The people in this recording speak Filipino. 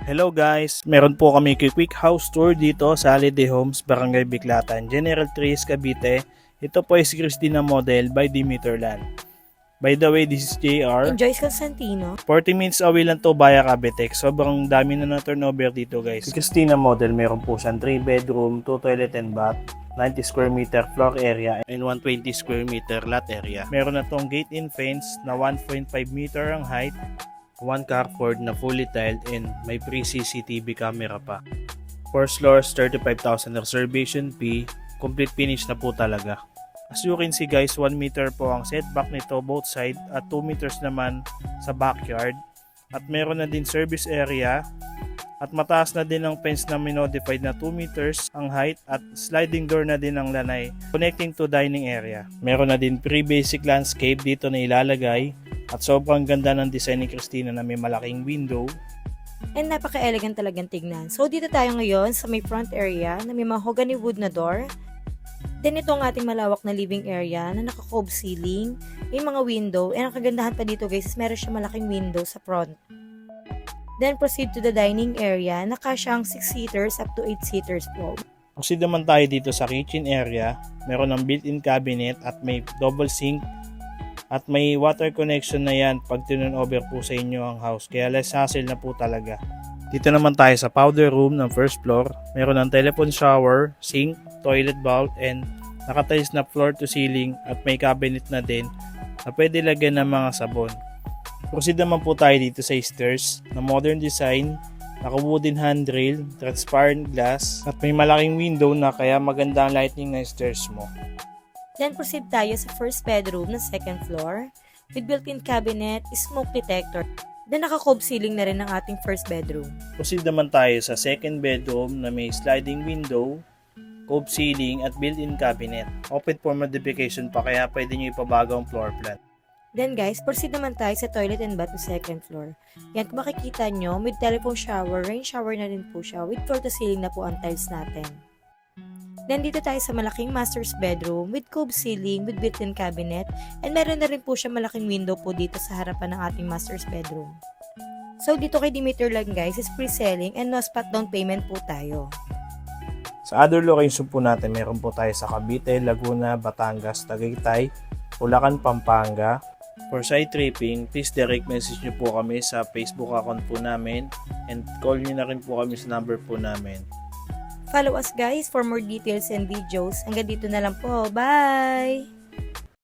Hello guys, meron po kami quick house tour dito sa Holiday Homes, Barangay Biklatan, General Trias, Cavite. Ito po ay si Christina Model by Dimiterland. By the way, this is JR. And Joyce Constantino. 40 minutes away lang to via Cavite. Sobrang dami na turnover dito guys. Si Christina Model, meron po siyang 3 bedroom, 2 toilet and bath, 90 square meter floor area, and 120 square meter lot area. Meron na tong gate-in fence na 1.5 meter ang height, 1 carport na fully tiled, and may pre-CCTV camera pa. First floors, 35,000 reservation fee, complete finish na po talaga. As you can see guys, 1 meter po ang setback nito both side at 2 meters naman sa backyard. At meron na din service area at mataas na din ang fence na minodified na 2 meters ang height at sliding door na din ang lanay connecting to dining area. Meron na din pre-basic landscape dito na ilalagay at sobrang ganda ng design ni Christina na may malaking window. And napaka-elegant talagang tignan. So dito tayo ngayon sa may front area na may mahogany wood na door. Then ito ang ating malawak na living area na naka-cove ceiling, may mga window, and ang kagandahan pa dito guys is meron siya malaking window sa front. Then proceed to the dining area na kasyang 6 seaters up to 8 seaters po. Proceed naman tayo dito sa kitchen area. Meron ng built-in cabinet at may double sink at may water connection na yan pag turn-over po sa inyo ang house. Kaya less hassle na po talaga. Dito naman tayo sa powder room ng first floor. Meron ng telephone shower, sink, toilet bowl, and nakatiles na floor to ceiling at may cabinet na din na pwede lagyan ng mga sabon. Proceed naman po tayo dito sa stairs na modern design, naka-wooden handrail, transparent glass, at may malaking window na kaya maganda ang lighting ng stairs mo. Then proceed tayo sa first bedroom na second floor with built-in cabinet, smoke detector. Then naka-cove ceiling na rin ang ating first bedroom. Proceed naman tayo sa second bedroom na may sliding window, cove ceiling at built-in cabinet. Open for modification pa kaya pwede nyo ipabago ang floor plan. Then guys, proceed naman tayo sa toilet and bath sa second floor. Yan, kung makikita nyo, with telephone shower, rain shower na rin po siya. With floor to ceiling na po ang tiles natin. Then dito tayo sa malaking master's bedroom with cove ceiling with built-in cabinet, and meron na rin po siya malaking window po dito sa harapan ng ating master's bedroom. So dito kay Dimiterland guys is pre-selling and no spot down payment po tayo. Sa other location po natin, meron po tayo sa Cavite, Laguna, Batangas, Tagaytay, Bulacan, Pampanga. For site tripping, please direct message nyo po kami sa Facebook account po namin and call nyo na rin po kami sa number po namin. Follow us guys for more details and videos. Hanggang dito na lang po. Bye!